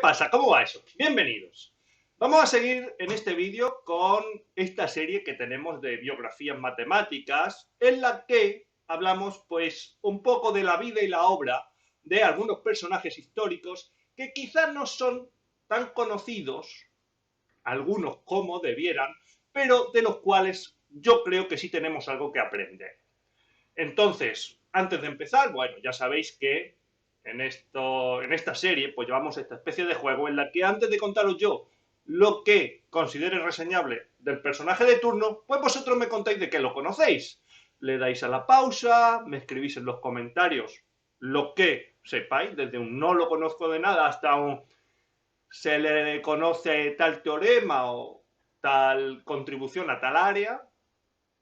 pasa? ¿Cómo va eso? Bienvenidos. Vamos a seguir en este vídeo con esta serie que tenemos de biografías matemáticas, en la que hablamos pues un poco de la vida y la obra de algunos personajes históricos que quizás no son tan conocidos, algunos como debieran, pero de los cuales yo creo que sí tenemos algo que aprender. Entonces, antes de empezar, bueno, ya sabéis que en esta serie pues llevamos esta especie de juego en la que antes de contaros yo lo que considere reseñable del personaje de turno, pues vosotros me contáis de qué lo conocéis. Le dais a la pausa, me escribís en los comentarios lo que sepáis, desde un no lo conozco de nada hasta un se le conoce tal teorema o tal contribución a tal área,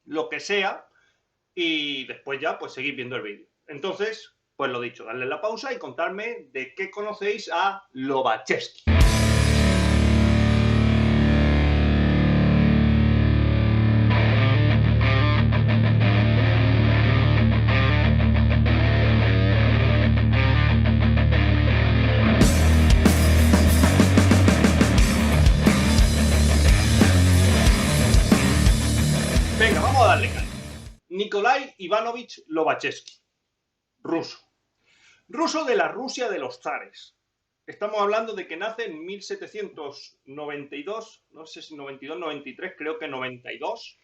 lo que sea, y después ya pues seguir viendo el vídeo. Entonces, pues lo dicho, darle la pausa y contarme de qué conocéis a Lobachevsky. Venga, vamos a darle caña. Nikolai Ivanovich Lobachevsky, ruso. Ruso de la Rusia de los zares. Estamos hablando de que nace en 1792, no sé si 92, 93, creo que 92.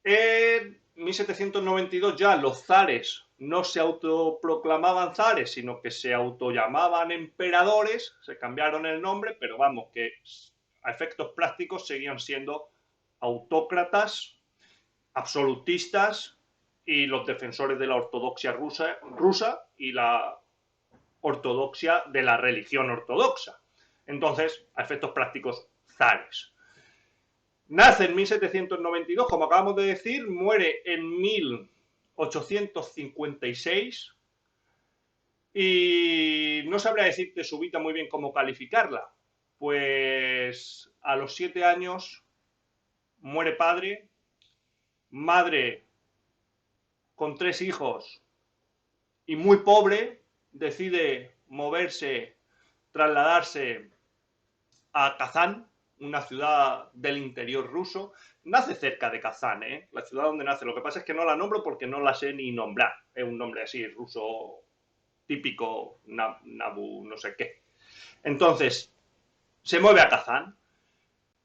En 1792 ya los zares no se autoproclamaban zares, sino que se autollamaban emperadores, se cambiaron el nombre, pero vamos, que a efectos prácticos seguían siendo autócratas, absolutistas y los defensores de la ortodoxia rusa y la ortodoxia de la religión ortodoxa. Entonces, a efectos prácticos, zares. Nace en 1792, como acabamos de decir, muere en 1856 y no sabría decirte su vida muy bien cómo calificarla. Pues a los 7 años muere padre, madre con 3 hijos y muy pobre, decide moverse, trasladarse a Kazán, una ciudad del interior ruso. Nace cerca de Kazán, la ciudad donde nace. Lo que pasa es que no la nombro porque no la sé ni nombrar. Es un nombre así, ruso típico, Nabu, no sé qué. Entonces, se mueve a Kazán.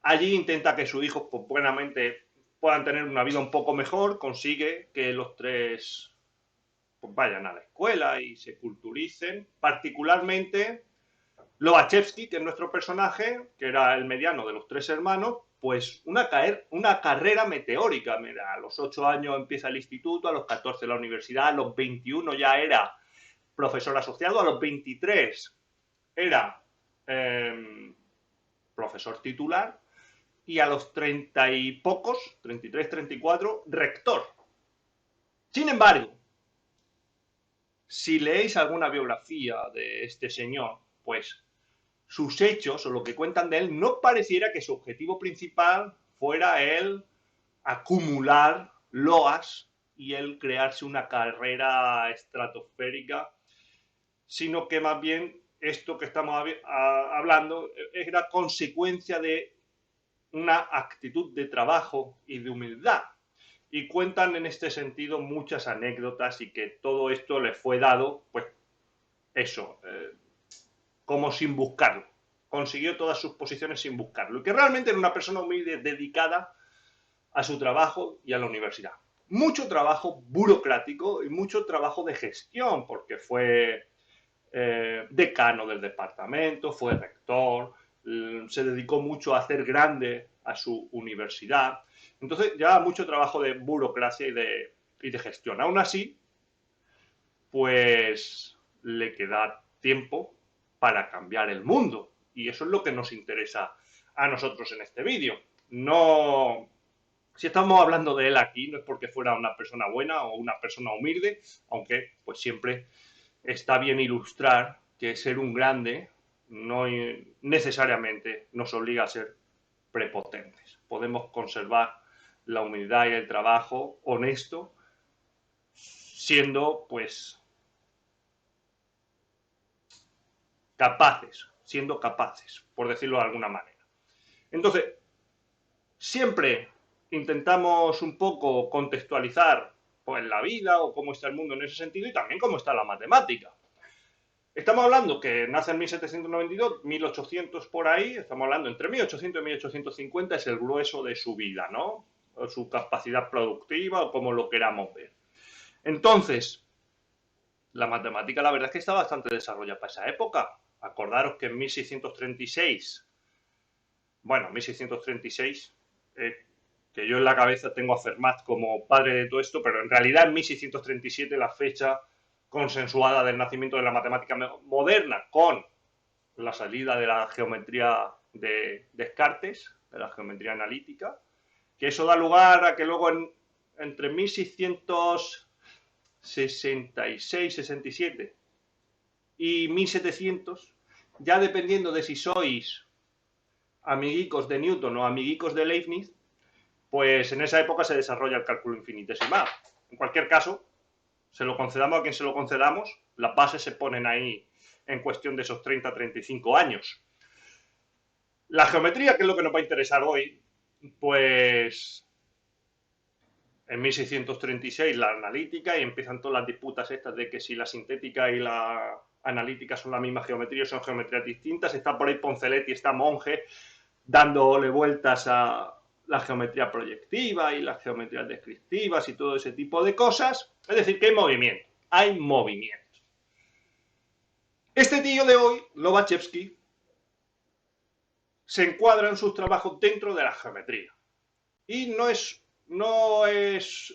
Allí intenta que sus hijos pues, buenamente puedan tener una vida un poco mejor. Consigue que los 3 pues, vayan a la escuela y se culturicen. Particularmente Lobachevsky, que es nuestro personaje, que era el mediano de los 3 hermanos, pues una carrera meteórica. Mira, a los 8 años empieza el instituto, a los 14 la universidad, a los 21 ya era profesor asociado, a los 23 era profesor titular y a los 30 y pocos, 33, 34, rector. Sin embargo, si leéis alguna biografía de este señor, pues sus hechos o lo que cuentan de él no pareciera que su objetivo principal fuera el acumular loas y el crearse una carrera estratosférica, sino que más bien esto que estamos hablando era consecuencia de una actitud de trabajo y de humildad. Y cuentan en este sentido muchas anécdotas y que todo esto le fue dado, pues eso, como sin buscarlo. Consiguió todas sus posiciones sin buscarlo. Y que realmente era una persona muy dedicada a su trabajo y a la universidad. Mucho trabajo burocrático y mucho trabajo de gestión, porque fue decano del departamento, fue rector, se dedicó mucho a hacer grande a su universidad. Entonces llevaba mucho trabajo de burocracia y de gestión. Aún así, pues le queda tiempo para cambiar el mundo. Y eso es lo que nos interesa a nosotros en este vídeo. No, si estamos hablando de él aquí, no es porque fuera una persona buena o una persona humilde, aunque pues siempre está bien ilustrar que ser un grande no necesariamente nos obliga a ser prepotentes. Podemos conservar la humildad y el trabajo honesto siendo pues capaces, siendo capaces, por decirlo de alguna manera. Entonces, siempre intentamos un poco contextualizar pues, la vida o cómo está el mundo en ese sentido y también cómo está la matemática. Estamos hablando que nace en 1792, 1800 por ahí, estamos hablando entre 1800 y 1850 es el grueso de su vida, ¿no? O su capacidad productiva o como lo queramos ver. Entonces, la matemática la verdad es que está bastante desarrollada para esa época. Acordaros que en 1636, bueno, 1636, que yo en la cabeza tengo a Fermat como padre de todo esto, pero en realidad en 1637 la fecha consensuada del nacimiento de la matemática moderna con la salida de la geometría de Descartes, de la geometría analítica, que eso da lugar a que luego entre 1666, 67 y 1700, ya dependiendo de si sois amiguicos de Newton o amiguicos de Leibniz, pues en esa época se desarrolla el cálculo infinitesimal. En cualquier caso, se lo concedamos a quien se lo concedamos, las bases se ponen ahí en cuestión de esos 30-35 años. La geometría, que es lo que nos va a interesar hoy, pues en 1636 la analítica y empiezan todas las disputas estas de que si la sintética y la analítica son la misma geometría o son geometrías distintas. Está por ahí Poncelet y está Monge dándole vueltas a la geometría proyectiva y las geometrías descriptivas y todo ese tipo de cosas. Es decir, que hay movimiento, hay movimiento. Este tío de hoy, Lobachevsky, se encuadra en sus trabajos dentro de la geometría. Y no es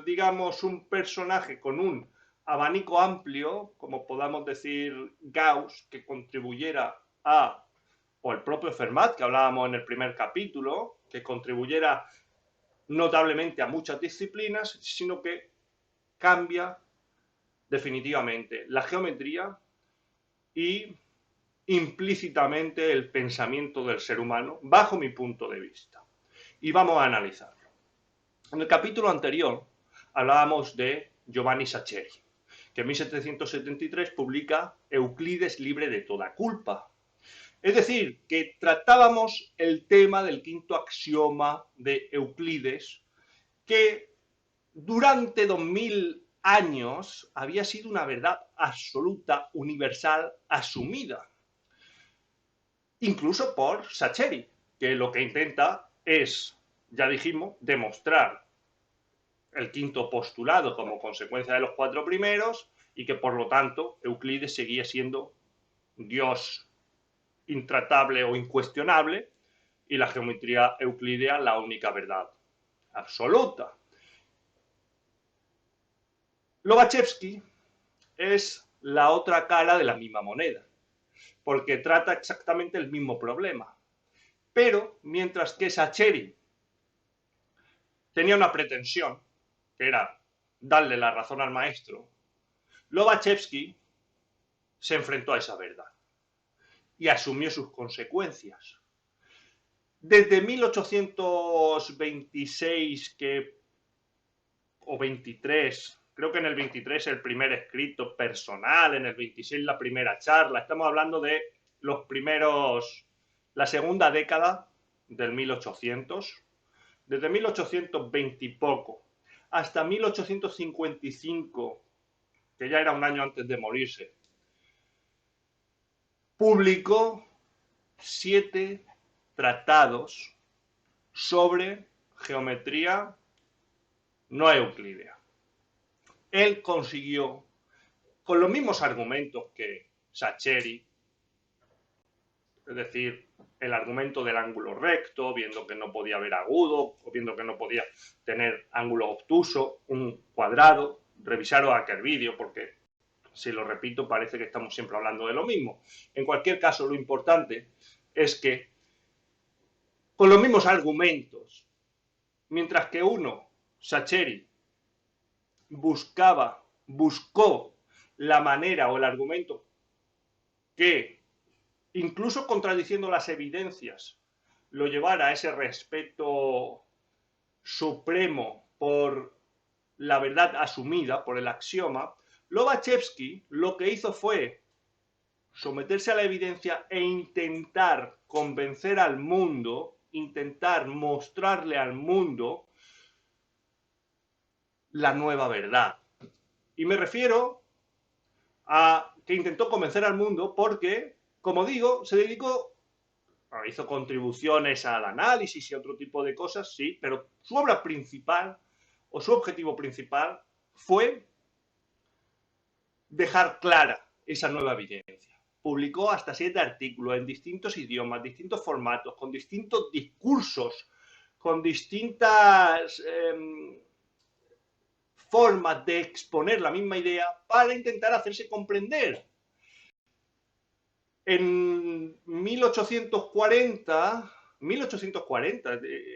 digamos, un personaje con un abanico amplio, como podamos decir Gauss, que contribuyera a, o el propio Fermat, que hablábamos en el primer capítulo, que contribuyera notablemente a muchas disciplinas, sino que cambia definitivamente la geometría y implícitamente el pensamiento del ser humano, bajo mi punto de vista. Y vamos a analizarlo. En el capítulo anterior hablábamos de Giovanni Saccheri, que en 1773 publica Euclides libre de toda culpa. Es decir, que tratábamos el tema del quinto axioma de Euclides, que durante 2000 años había sido una verdad absoluta, universal, asumida. Incluso por Saccheri, que lo que intenta es, ya dijimos, demostrar el quinto postulado como consecuencia de los cuatro primeros y que por lo tanto Euclides seguía siendo Dios intratable o incuestionable y la geometría euclidea la única verdad absoluta. Lobachevsky es la otra cara de la misma moneda, porque trata exactamente el mismo problema. Pero mientras que Saccheri tenía una pretensión, que era darle la razón al maestro, Lobachevsky se enfrentó a esa verdad y asumió sus consecuencias. Desde 1826 o 23, creo que en el 23 el primer escrito personal, en el 26 la primera charla, estamos hablando de los primeros, la segunda década del 1800, desde 1820 y poco hasta 1855, que ya era un año antes de morirse, publicó 7 tratados sobre geometría no euclídea. Él consiguió, con los mismos argumentos que Saccheri, es decir, el argumento del ángulo recto, viendo que no podía haber agudo, o viendo que no podía tener ángulo obtuso, un cuadrado. Revisaros aquel vídeo porque, si lo repito, parece que estamos siempre hablando de lo mismo. En cualquier caso, lo importante es que con los mismos argumentos, mientras que uno, Saccheri, buscó la manera o el argumento que, incluso contradiciendo las evidencias, lo llevara a ese respeto supremo por la verdad asumida, por el axioma, Lobachevsky lo que hizo fue someterse a la evidencia e intentar convencer al mundo, intentar mostrarle al mundo la nueva verdad. Y me refiero a que intentó convencer al mundo porque, como digo, se dedicó, hizo contribuciones al análisis y otro tipo de cosas, sí, pero su obra principal o su objetivo principal fue dejar clara esa nueva evidencia. Publicó hasta 7 artículos en distintos idiomas, distintos formatos, con distintos discursos, con distintas formas de exponer la misma idea para intentar hacerse comprender. En 1840,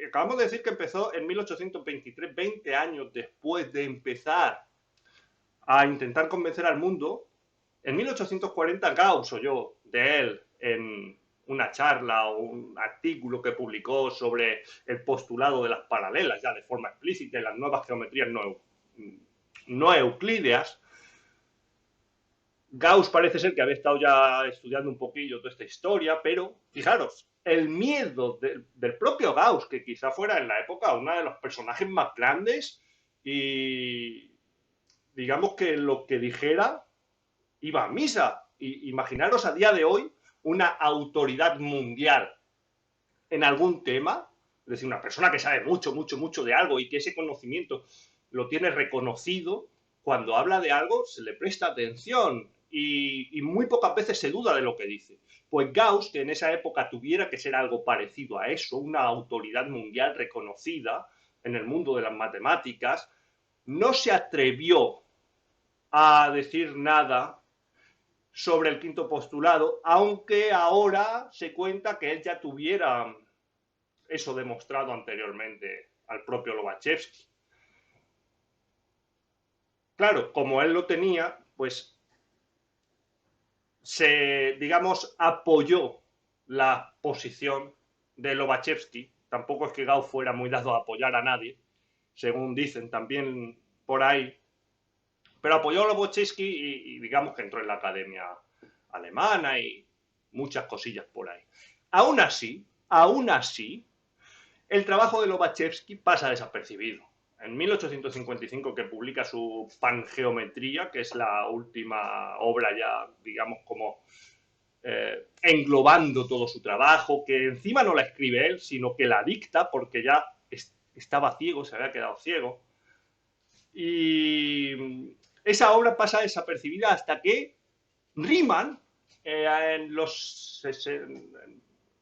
acabamos de decir que empezó en 1823, 20 años después de empezar a intentar convencer al mundo. En 1840 Gauss oyó de él en una charla o un artículo que publicó sobre el postulado de las paralelas, ya de forma explícita, y las nuevas geometrías no euclídeas. Gauss parece ser que había estado ya estudiando un poquillo toda esta historia, pero fijaros, el miedo del propio Gauss, que quizá fuera en la época uno de los personajes más grandes, y digamos que lo que dijera iba a misa. Y imaginaros a día de hoy una autoridad mundial en algún tema, es decir, una persona que sabe mucho, mucho, mucho de algo y que ese conocimiento lo tiene reconocido, cuando habla de algo se le presta atención y muy pocas veces se duda de lo que dice. Pues Gauss, que en esa época tuviera que ser algo parecido a eso, una autoridad mundial reconocida en el mundo de las matemáticas, no se atrevió a decir nada sobre el quinto postulado, aunque ahora se cuenta que él ya tuviera eso demostrado anteriormente al propio Lobachevsky. Claro, como él lo tenía, pues se, digamos, apoyó la posición de Lobachevsky. Tampoco es que Gauss fuera muy dado a apoyar a nadie, según dicen también por ahí, pero apoyó a Lobachevsky y digamos que entró en la academia alemana y muchas cosillas por ahí. Aún así, el trabajo de Lobachevsky pasa desapercibido. En 1855, que publica su Pangeometría, que es la última obra ya, digamos, como englobando todo su trabajo, que encima no la escribe él, sino que la dicta porque ya estaba ciego, se había quedado ciego. Y esa obra pasa desapercibida hasta que Riemann, en los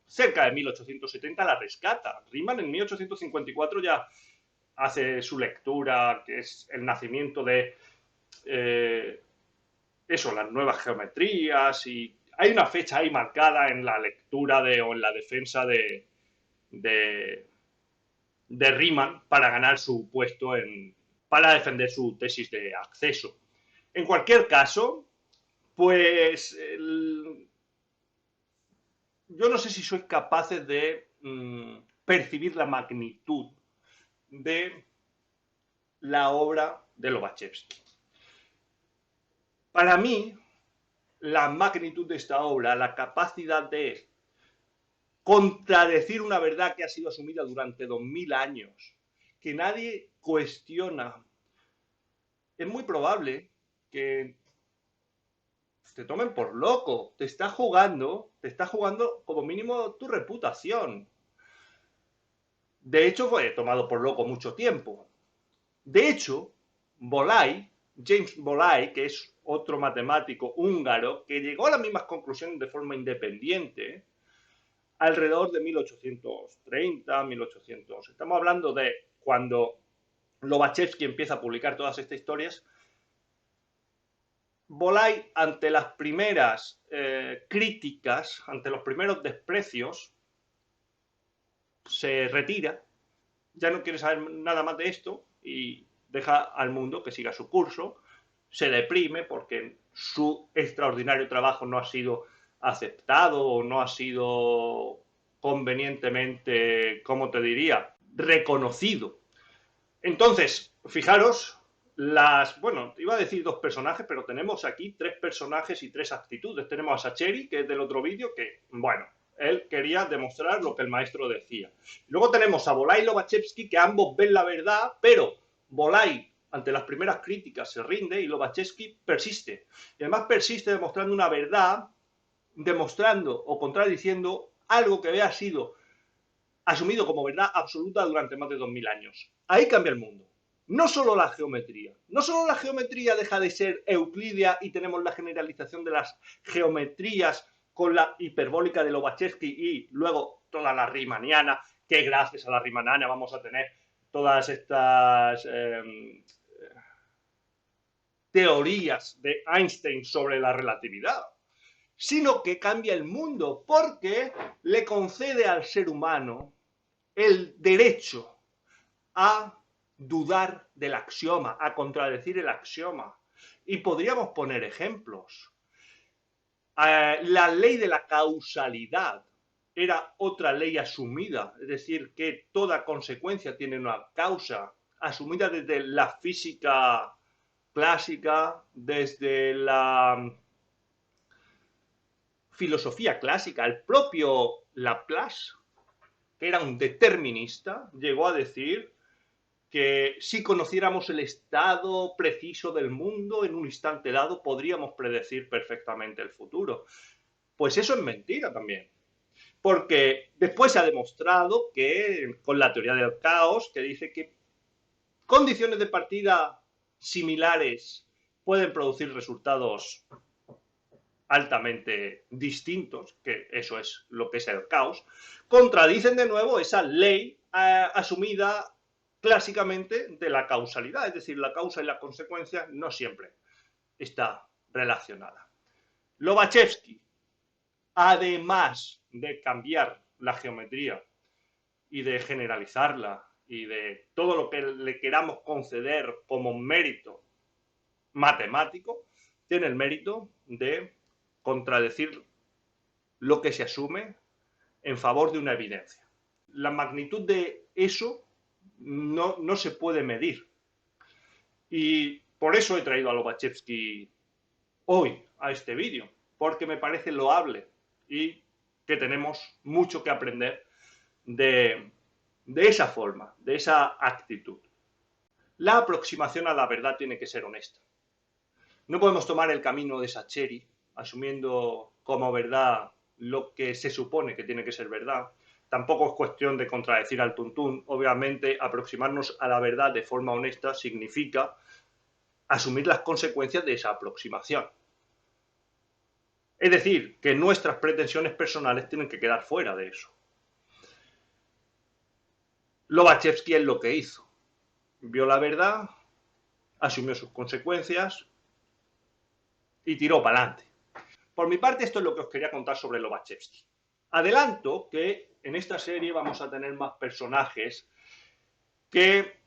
cerca de 1870, la rescata. Riemann en 1854 ya hace su lectura, que es el nacimiento de eso, las nuevas geometrías, y hay una fecha ahí marcada en la lectura o en la defensa de Riemann para ganar su puesto para defender su tesis de acceso. En cualquier caso, pues yo no sé si sois capaces de percibir la magnitud de la obra de Lobachevsky. Para mí, la magnitud de esta obra, la capacidad de contradecir una verdad que ha sido asumida durante 2000 años, que nadie cuestiona, es muy probable que te tomen por loco, te está jugando como mínimo tu reputación. De hecho, fue tomado por loco mucho tiempo. De hecho, James Bolyai, que es otro matemático húngaro, que llegó a las mismas conclusiones de forma independiente, alrededor de 1830, 1800. Estamos hablando de cuando Lobachevsky empieza a publicar todas estas historias. Bolyai, ante las primeras críticas, ante los primeros desprecios, se retira, ya no quiere saber nada más de esto y deja al mundo que siga su curso, se deprime porque su extraordinario trabajo no ha sido aceptado o no ha sido convenientemente, ¿cómo te diría?, reconocido. Entonces, fijaros Bueno, iba a decir dos personajes, pero tenemos aquí tres personajes y tres actitudes. Tenemos a Sacheri, que es del otro vídeo, que, bueno, él quería demostrar lo que el maestro decía. Luego tenemos a Volay y Lobachevsky, que ambos ven la verdad, pero Volay, ante las primeras críticas, se rinde y Lobachevsky persiste. Y además persiste demostrando una verdad, demostrando o contradiciendo algo que había sido asumido como verdad absoluta durante más de 2000 años. Ahí cambia el mundo. No solo la geometría. No solo la geometría deja de ser euclídea y tenemos la generalización de las geometrías con la hiperbólica de Lobachevsky y luego toda la riemanniana, que gracias a la riemanniana vamos a tener todas estas teorías de Einstein sobre la relatividad, sino que cambia el mundo porque le concede al ser humano el derecho a dudar del axioma, a contradecir el axioma. Y podríamos poner ejemplos. La ley de la causalidad era otra ley asumida, es decir, que toda consecuencia tiene una causa, asumida desde la física clásica, desde la filosofía clásica. El propio Laplace, que era un determinista, llegó a decir que si conociéramos el estado preciso del mundo en un instante dado, podríamos predecir perfectamente el futuro. Pues eso es mentira también. Porque después se ha demostrado que, con la teoría del caos, que dice que condiciones de partida similares pueden producir resultados altamente distintos, que eso es lo que es el caos, contradicen de nuevo esa ley asumida clásicamente de la causalidad, es decir, la causa y la consecuencia no siempre está relacionada. Lobachevsky, además de cambiar la geometría y de generalizarla y de todo lo que le queramos conceder como mérito matemático, tiene el mérito de contradecir lo que se asume en favor de una evidencia. La magnitud de eso no se puede medir. Y por eso he traído a Lobachevsky hoy a este vídeo, porque me parece loable y que tenemos mucho que aprender de esa forma, de esa actitud. La aproximación a la verdad tiene que ser honesta. No podemos tomar el camino de Sacheri, asumiendo como verdad lo que se supone que tiene que ser verdad. Tampoco es cuestión de contradecir al tuntún. Obviamente, aproximarnos a la verdad de forma honesta significa asumir las consecuencias de esa aproximación. Es decir, que nuestras pretensiones personales tienen que quedar fuera de eso. Lobachevsky es lo que hizo. Vio la verdad, asumió sus consecuencias y tiró para adelante. Por mi parte, esto es lo que os quería contar sobre Lobachevsky. Adelanto que en esta serie vamos a tener más personajes que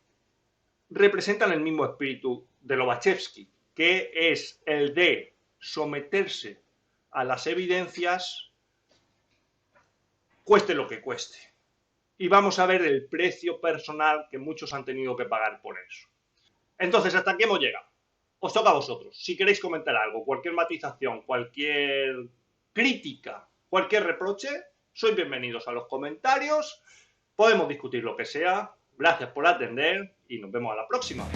representan el mismo espíritu de Lobachevsky, que es el de someterse a las evidencias, cueste lo que cueste. Y vamos a ver el precio personal que muchos han tenido que pagar por eso. Entonces, ¿hasta aquí hemos llegado? Os toca a vosotros. Si queréis comentar algo, cualquier matización, cualquier crítica, cualquier reproche, sois bienvenidos a los comentarios. Podemos discutir lo que sea. Gracias por atender y nos vemos a la próxima.